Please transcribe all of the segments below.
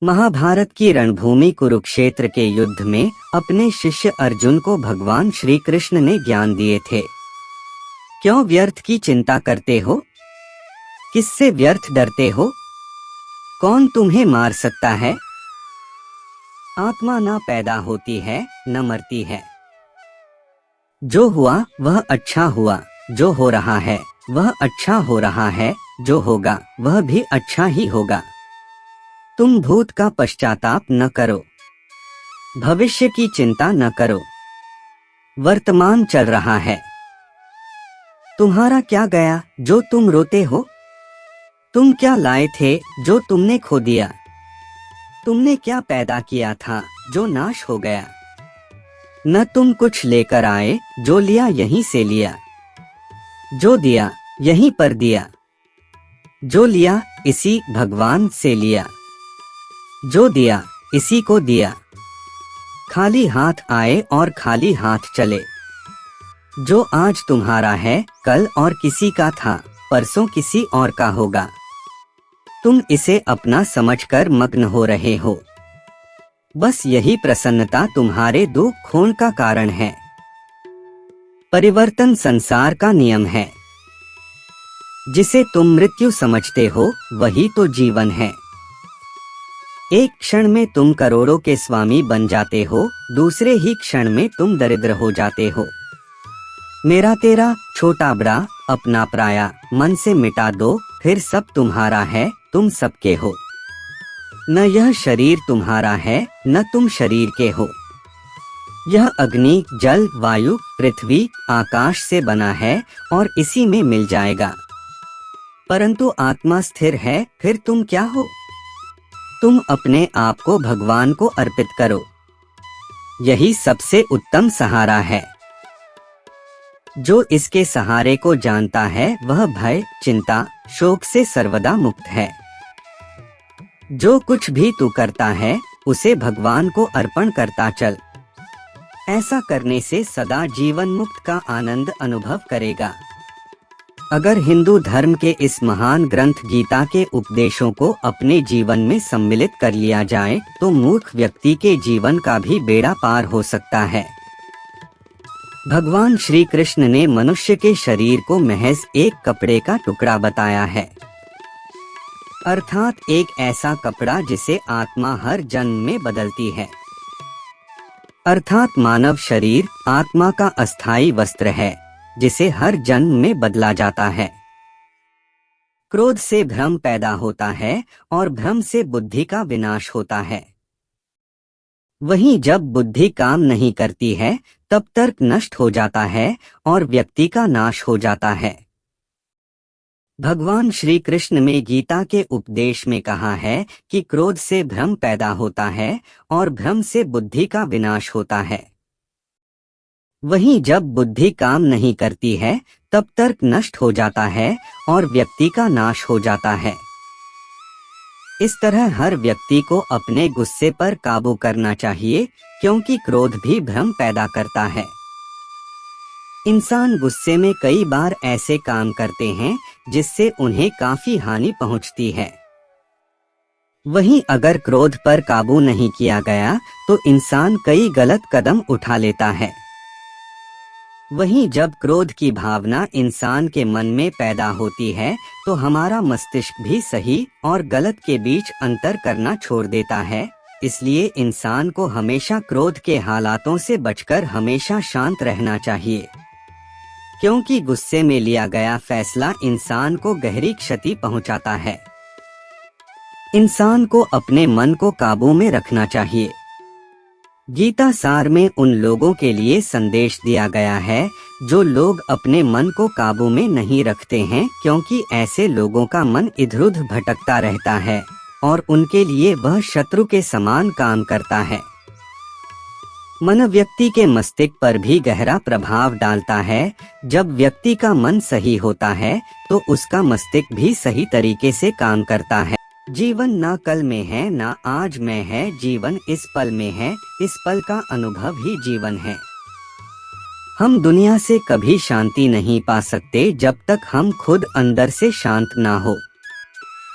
महाभारत की रणभूमि कुरुक्षेत्र के युद्ध में अपने शिष्य अर्जुन को भगवान श्री कृष्ण ने ज्ञान दिए थे। क्यों व्यर्थ की चिंता करते हो? किससे व्यर्थ डरते हो? कौन तुम्हें मार सकता है? आत्मा न पैदा होती है न मरती है। जो हुआ वह अच्छा हुआ, जो हो रहा है वह अच्छा हो रहा है, जो होगा वह भी अच्छा ही होगा। तुम भूत का पश्चाताप न करो, भविष्य की चिंता न करो। वर्तमान चल रहा है। तुम्हारा क्या गया जो तुम रोते हो? तुम क्या लाए थे जो तुमने खो दिया? तुमने क्या पैदा किया था जो नाश हो गया? न तुम कुछ लेकर आए, जो लिया यहीं से लिया। जो दिया यहीं पर दिया। जो लिया इसी भगवान से लिया। जो दिया इसी को दिया। खाली हाथ आए और खाली हाथ चले। जो आज तुम्हारा है कल और किसी का था, परसों किसी और का होगा। तुम इसे अपना समझकर मग्न हो रहे हो। बस यही प्रसन्नता तुम्हारे दुख खोन का कारण है। परिवर्तन संसार का नियम है। जिसे तुम मृत्यु समझते हो वही तो जीवन है। एक क्षण में तुम करोड़ों के स्वामी बन जाते हो, दूसरे ही क्षण में तुम दरिद्र हो जाते हो। मेरा तेरा, छोटा बड़ा, अपना पराया मन से मिटा दो, फिर सब तुम्हारा है, तुम सबके हो। न यह शरीर तुम्हारा है न तुम शरीर के हो। यह अग्नि, जल, वायु, पृथ्वी, आकाश से बना है और इसी में मिल जाएगा। परंतु आत्मा स्थिर है, फिर तुम क्या हो? तुम अपने आप को भगवान को अर्पित करो। यही सबसे उत्तम सहारा है। जो इसके सहारे को जानता है वह भय, चिंता, शोक से सर्वदा मुक्त है। जो कुछ भी तू करता है उसे भगवान को अर्पण करता चल। ऐसा करने से सदा जीवन मुक्त का आनंद अनुभव करेगा। अगर हिंदू धर्म के इस महान ग्रंथ गीता के उपदेशों को अपने जीवन में सम्मिलित कर लिया जाए तो मूर्ख व्यक्ति के जीवन का भी बेड़ा पार हो सकता है। भगवान श्री कृष्ण ने मनुष्य के शरीर को महज एक कपड़े का टुकड़ा बताया है, अर्थात एक ऐसा कपड़ा जिसे आत्मा हर जन्म में बदलती है। अर्थात मानव शरीर आत्मा का अस्थायी वस्त्र है जिसे हर जन्म में बदला जाता है। क्रोध से भ्रम पैदा होता है और भ्रम से बुद्धि का विनाश होता है। वहीं जब बुद्धि काम नहीं करती है तब तर्क नष्ट हो जाता है और व्यक्ति का नाश हो जाता है। भगवान श्री कृष्ण ने गीता के उपदेश में कहा है कि क्रोध से भ्रम पैदा होता है और भ्रम से बुद्धि का विनाश होता है। वहीं जब बुद्धि काम नहीं करती है तब तर्क नष्ट हो जाता है और व्यक्ति का नाश हो जाता है। इस तरह हर व्यक्ति को अपने गुस्से पर काबू करना चाहिए, क्योंकि क्रोध भी भ्रम पैदा करता है। इंसान गुस्से में कई बार ऐसे काम करते हैं जिससे उन्हें काफी हानि पहुंचती है। वहीं अगर क्रोध पर काबू नहीं किया गया तो इंसान कई गलत कदम उठा लेता है। वहीं जब क्रोध की भावना इंसान के मन में पैदा होती है तो हमारा मस्तिष्क भी सही और गलत के बीच अंतर करना छोड़ देता है। इसलिए इंसान को हमेशा क्रोध के हालातों से बचकर हमेशा शांत रहना चाहिए, क्योंकि गुस्से में लिया गया फैसला इंसान को गहरी क्षति पहुंचाता है। इंसान को अपने मन को काबू में रखना चाहिए। गीता सार में उन लोगों के लिए संदेश दिया गया है जो लोग अपने मन को काबू में नहीं रखते हैं, क्योंकि ऐसे लोगों का मन इधर-उधर भटकता रहता है और उनके लिए वह शत्रु के समान काम करता है। मन व्यक्ति के मस्तिष्क पर भी गहरा प्रभाव डालता है। जब व्यक्ति का मन सही होता है तो उसका मस्तिष्क भी सही तरीके से काम करता है। जीवन ना कल में है ना आज में है, जीवन इस पल में है, इस पल का अनुभव ही जीवन है। हम दुनिया से कभी शांति नहीं पा सकते जब तक हम खुद अंदर से शांत ना हो।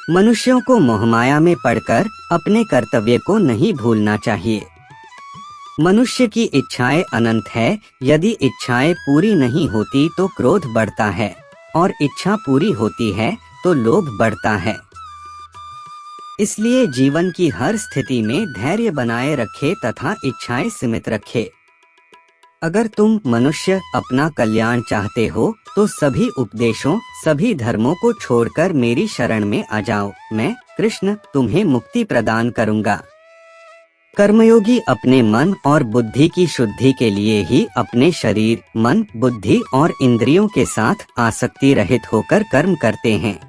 मनुष्यों को मोहमाया में पड़कर अपने कर्तव्य को नहीं भूलना चाहिए। मनुष्य की इच्छाएं अनंत है। यदि इच्छाएं पूरी नहीं होती तो क्रोध बढ़ता है, और इच्छा पूरी होती है तो लोभ बढ़ता है। इसलिए जीवन की हर स्थिति में धैर्य बनाए रखे तथा इच्छाएं सीमित रखे। अगर तुम मनुष्य अपना कल्याण चाहते हो तो सभी उपदेशों, सभी धर्मों को छोड़कर मेरी शरण में आ जाओ। मैं कृष्ण तुम्हें मुक्ति प्रदान करूंगा। कर्मयोगी अपने मन और बुद्धि की शुद्धि के लिए ही अपने शरीर, मन, बुद्धि और इंद्रियों के साथ आसक्ति रहित होकर कर्म करते हैं।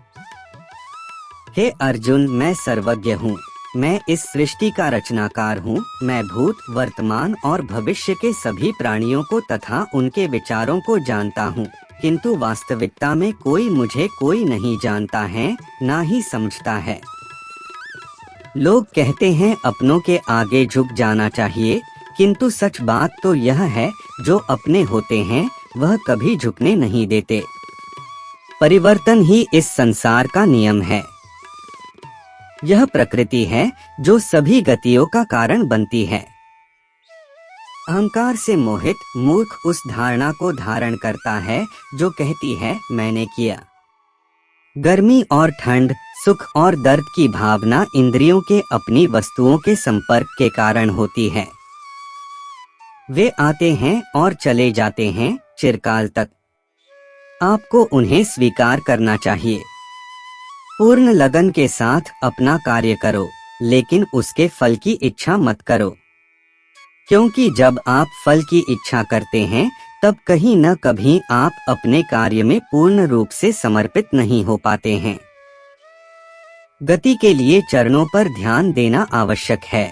हे अर्जुन, मैं सर्वज्ञ हूँ। मैं इस सृष्टि का रचनाकार हूँ। मैं भूत, वर्तमान और भविष्य के सभी प्राणियों को तथा उनके विचारों को जानता हूँ, किंतु वास्तविकता में मुझे कोई नहीं जानता है, ना ही समझता है। लोग कहते हैं अपनों के आगे झुक जाना चाहिए, किंतु सच बात तो यह है, जो अपने होते हैं वह कभी झुकने नहीं देते। परिवर्तन ही इस संसार का नियम है। यह प्रकृति है जो सभी गतियों का कारण बनती है। अहंकार से मोहित मूर्ख उस धारणा को धारण करता है जो कहती है मैंने किया। गर्मी और ठंड, सुख और दर्द की भावना इंद्रियों के अपनी वस्तुओं के संपर्क के कारण होती है। वे आते हैं और चले जाते हैं चिरकाल तक। आपको उन्हें स्वीकार करना चाहिए। पूर्ण लगन के साथ अपना कार्य करो, लेकिन उसके फल की इच्छा मत करो, क्योंकि जब आप फल की इच्छा करते हैं तब कहीं न कभी आप अपने कार्य में पूर्ण रूप से समर्पित नहीं हो पाते हैं। गति के लिए चरणों पर ध्यान देना आवश्यक है,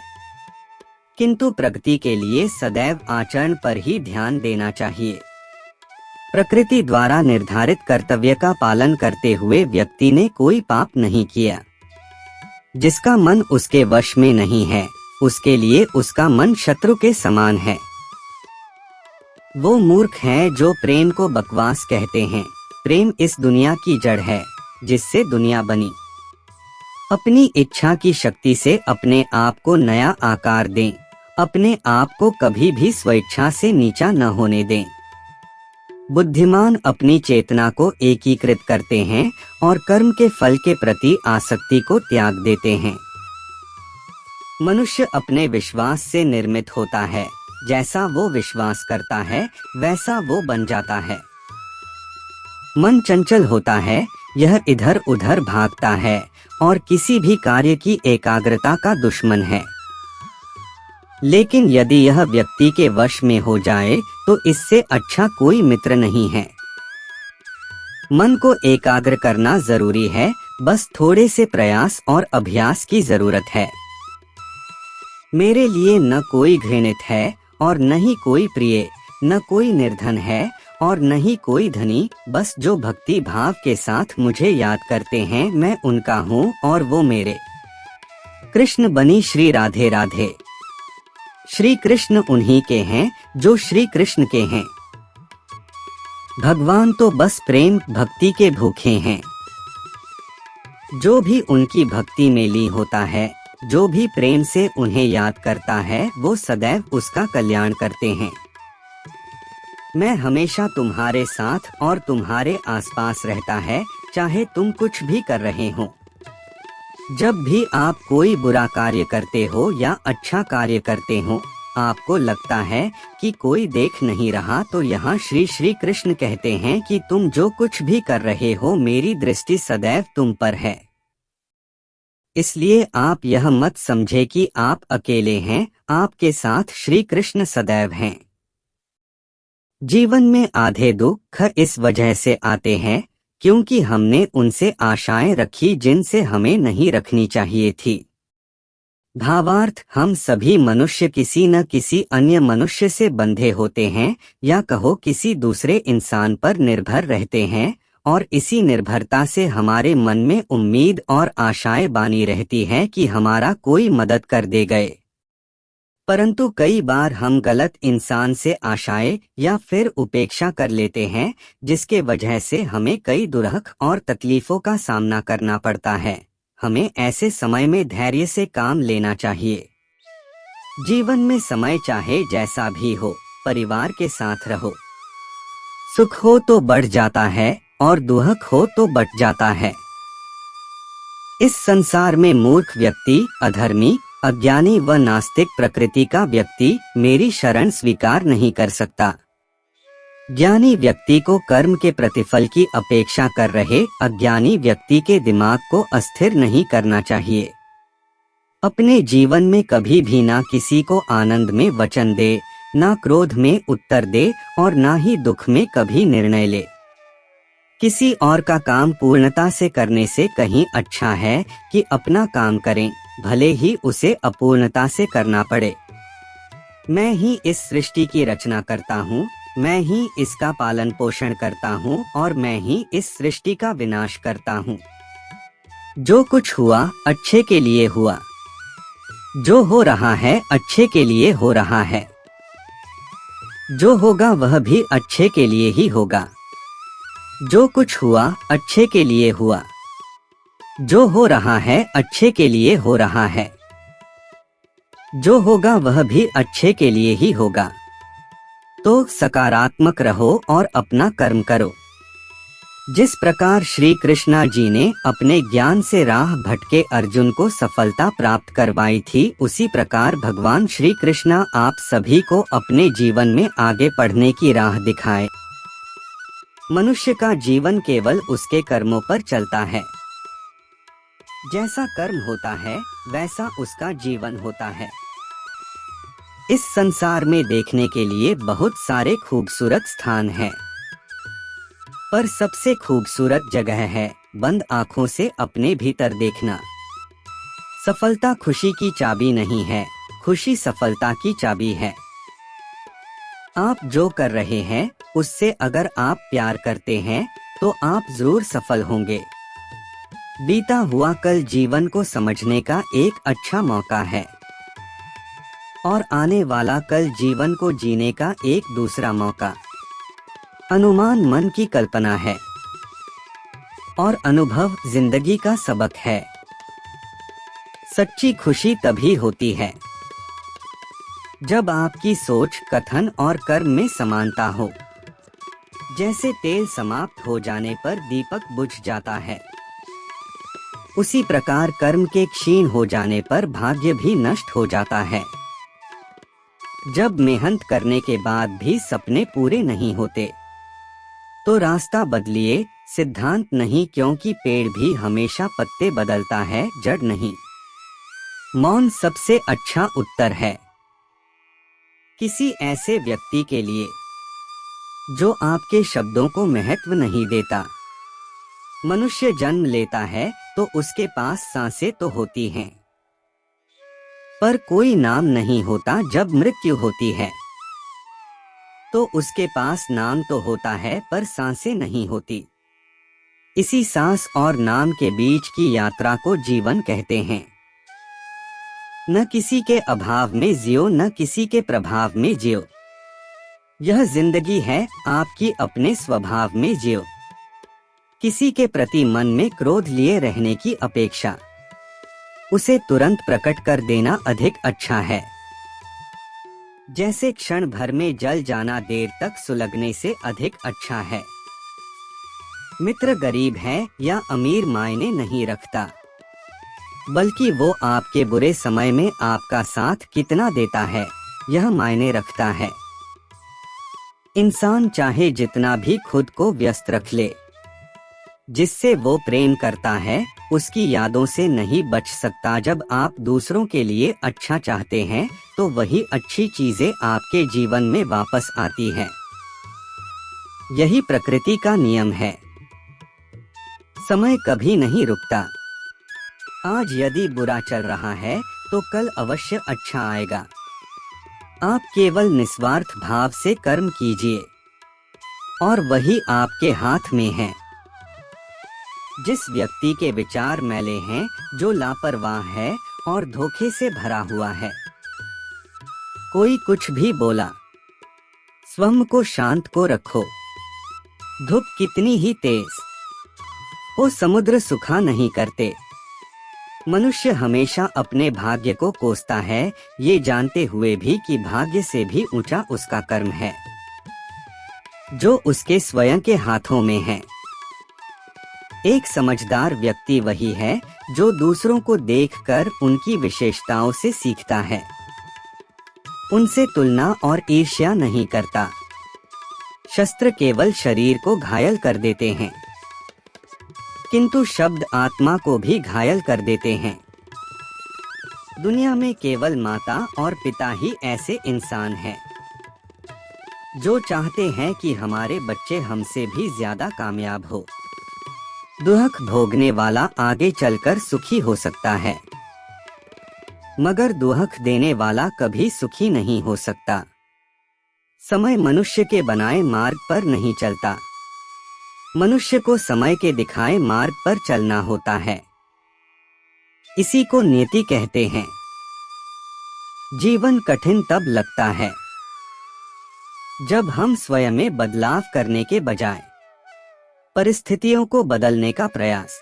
किंतु प्रगति के लिए सदैव आचरण पर ही ध्यान देना चाहिए। प्रकृति द्वारा निर्धारित कर्तव्य का पालन करते हुए व्यक्ति ने कोई पाप नहीं किया। जिसका मन उसके वश में नहीं है, उसके लिए उसका मन शत्रु के समान है। वो मूर्ख हैं जो प्रेम को बकवास कहते हैं। प्रेम इस दुनिया की जड़ है जिससे दुनिया बनी। अपनी इच्छा की शक्ति से अपने आप को नया आकार दें। अपने आप को कभी भी स्वेच्छा से नीचा न होने दें। बुद्धिमान अपनी चेतना को एकीकृत करते हैं और कर्म के फल के प्रति आसक्ति को त्याग देते हैं। मनुष्य अपने विश्वास से निर्मित होता है। जैसा वो विश्वास करता है वैसा वो बन जाता है। मन चंचल होता है, यह इधर उधर भागता है और किसी भी कार्य की एकाग्रता का दुश्मन है। लेकिन यदि यह व्यक्ति के वश में हो जाए तो इससे अच्छा कोई मित्र नहीं है। मन को एकाग्र करना जरूरी है, बस थोड़े से प्रयास और अभ्यास की जरूरत है। मेरे लिए न कोई घृणित है और न ही कोई प्रिय, न कोई निर्धन है और न ही कोई धनी। बस जो भक्ति भाव के साथ मुझे याद करते हैं मैं उनका हूँ और वो मेरे। कृष्ण बनी श्री राधे राधे। श्री कृष्ण उन्हीं के हैं जो श्री कृष्ण के हैं। भगवान तो बस प्रेम भक्ति के भूखे हैं। जो भी उनकी भक्ति में लीन होता है, जो भी प्रेम से उन्हें याद करता है, वो सदैव उसका कल्याण करते हैं। मैं हमेशा तुम्हारे साथ और तुम्हारे आसपास रहता है, चाहे तुम कुछ भी कर रहे हो। जब भी आप कोई बुरा कार्य करते हो या अच्छा कार्य करते हो, आपको लगता है कि कोई देख नहीं रहा, तो यहाँ श्री श्री कृष्ण कहते हैं कि तुम जो कुछ भी कर रहे हो मेरी दृष्टि सदैव तुम पर है। इसलिए आप यह मत समझे कि आप अकेले हैं, आपके साथ श्री कृष्ण सदैव हैं। जीवन में आधे दुख इस वजह से आते हैं क्योंकि हमने उनसे आशाएं रखी जिनसे हमें नहीं रखनी चाहिए थी। भावार्थ, हम सभी मनुष्य किसी न किसी अन्य मनुष्य से बंधे होते हैं, या कहो किसी दूसरे इंसान पर निर्भर रहते हैं, और इसी निर्भरता से हमारे मन में उम्मीद और आशाएं बानी रहती हैं कि हमारा कोई मदद कर दे गए। परंतु कई बार हम गलत इंसान से आशाएं या फिर उपेक्षा कर लेते हैं, जिसके वजह से हमें कई दुरख और तकलीफों का सामना करना पड़ता है। हमें ऐसे समय में धैर्य से काम लेना चाहिए। जीवन में समय चाहे जैसा भी हो, परिवार के साथ रहो। सुख हो तो बढ़ जाता है और दुख हो तो बट जाता है। इस संसार में मूर्ख व्यक्ति, अधर्मी, अज्ञानी व नास्तिक प्रकृति का व्यक्ति मेरी शरण स्वीकार नहीं कर सकता। ज्ञानी व्यक्ति को कर्म के प्रतिफल की अपेक्षा कर रहे अज्ञानी व्यक्ति के दिमाग को अस्थिर नहीं करना चाहिए। अपने जीवन में कभी भी ना किसी को आनंद में वचन दे, ना क्रोध में उत्तर दे और ना ही दुख में कभी निर्णय ले। किसी और का काम पूर्णता से करने से कहीं अच्छा है कि अपना काम करें, भले ही उसे अपूर्णता से करना पड़े। मैं ही इस सृष्टि की रचना करता हूँ, मैं ही इसका पालन पोषण करता हूँ और मैं ही इस सृष्टि का विनाश करता हूँ। जो कुछ हुआ अच्छे के लिए हुआ, जो हो रहा है अच्छे के लिए हो रहा है, जो होगा वह भी अच्छे के लिए ही होगा। जो कुछ हुआ अच्छे के लिए हुआ, जो हो रहा है अच्छे के लिए हो रहा है, जो होगा वह भी अच्छे के लिए ही होगा। तो सकारात्मक रहो और अपना कर्म करो। जिस प्रकार श्री कृष्णा जी ने अपने ज्ञान से राह भटके अर्जुन को सफलता प्राप्त करवाई थी, उसी प्रकार भगवान श्री कृष्णा आप सभी को अपने जीवन में आगे बढ़ने की राह दिखाए। मनुष्य का जीवन केवल उसके कर्मों पर चलता है। जैसा कर्म होता है वैसा उसका जीवन होता है। इस संसार में देखने के लिए बहुत सारे खूबसूरत स्थान हैं, पर सबसे खूबसूरत जगह है बंद आँखों से अपने भीतर देखना। सफलता खुशी की चाबी नहीं है, खुशी सफलता की चाबी है। आप जो कर रहे हैं उससे अगर आप प्यार करते हैं तो आप जरूर सफल होंगे। बीता हुआ कल जीवन को समझने का एक अच्छा मौका है और आने वाला कल जीवन को जीने का एक दूसरा मौका। अनुमान मन की कल्पना है और अनुभव जिंदगी का सबक है। सच्ची खुशी तभी होती है जब आपकी सोच, कथन और कर्म में समानता हो। जैसे तेल समाप्त हो जाने पर दीपक बुझ जाता है, उसी प्रकार कर्म के क्षीण हो जाने पर भाग्य भी नष्ट हो जाता है। जब मेहनत करने के बाद भी सपने पूरे नहीं होते तो रास्ता बदलिए, सिद्धांत नहीं, क्योंकि पेड़ भी हमेशा पत्ते बदलता है, जड़ नहीं। मौन सबसे अच्छा उत्तर है। किसी ऐसे व्यक्ति के लिए जो आपके शब्दों को महत्व नहीं देता। मनुष्य जन्म लेता है तो उसके पास सांसें तो होती हैं, पर कोई नाम नहीं होता। जब मृत्यु होती है तो उसके पास नाम तो होता है पर सांसें नहीं होती। इसी सांस और नाम के बीच की यात्रा को जीवन कहते हैं। न किसी के अभाव में जियो, न किसी के प्रभाव में जियो। यह जिंदगी है आपकी, अपने स्वभाव में जियो। किसी के प्रति मन में क्रोध लिए रहने की अपेक्षा उसे तुरंत प्रकट कर देना अधिक अच्छा है। जैसे क्षण भर में जल जाना देर तक सुलगने से अधिक अच्छा है। मित्र गरीब है या अमीर मायने नहीं रखता, बल्कि वो आपके बुरे समय में आपका साथ कितना देता है यह मायने रखता है। इंसान चाहे जितना भी खुद को व्यस्त रख ले, जिससे वो प्रेम करता है उसकी यादों से नहीं बच सकता। जब आप दूसरों के लिए अच्छा चाहते हैं तो वही अच्छी चीजें आपके जीवन में वापस आती हैं। यही प्रकृति का नियम है। समय कभी नहीं रुकता। आज यदि बुरा चल रहा है तो कल अवश्य अच्छा आएगा। आप केवल निस्वार्थ भाव से कर्म कीजिए और वही आपके हाथ में है। जिस व्यक्ति के विचार मैले हैं, जो लापरवाह है और धोखे से भरा हुआ है, कोई कुछ भी बोला, स्वयं को शांत को रखो। धूप कितनी ही तेज हो, समुद्र सुखा नहीं करते। मनुष्य हमेशा अपने भाग्य को कोसता है, ये जानते हुए भी कि भाग्य से भी ऊंचा उसका कर्म है, जो उसके स्वयं के हाथों में है। एक समझदार व्यक्ति वही है जो दूसरों को देखकर उनकी विशेषताओं से सीखता है, उनसे तुलना और ईर्ष्या नहीं करता। शस्त्र केवल शरीर को घायल कर देते हैं, किंतु शब्द आत्मा को भी घायल कर देते हैं। दुनिया में केवल माता और पिता ही ऐसे इंसान हैं जो चाहते हैं कि हमारे बच्चे हमसे भी ज्यादा कामयाब हो। दुख भोगने वाला आगे चलकर सुखी हो सकता है, मगर दुख देने वाला कभी सुखी नहीं हो सकता। समय मनुष्य के बनाए मार्ग पर नहीं चलता, मनुष्य को समय के दिखाए मार्ग पर चलना होता है। इसी को नियति कहते हैं। जीवन कठिन तब लगता है जब हम स्वयं में बदलाव करने के बजाय परिस्थितियों को बदलने का प्रयास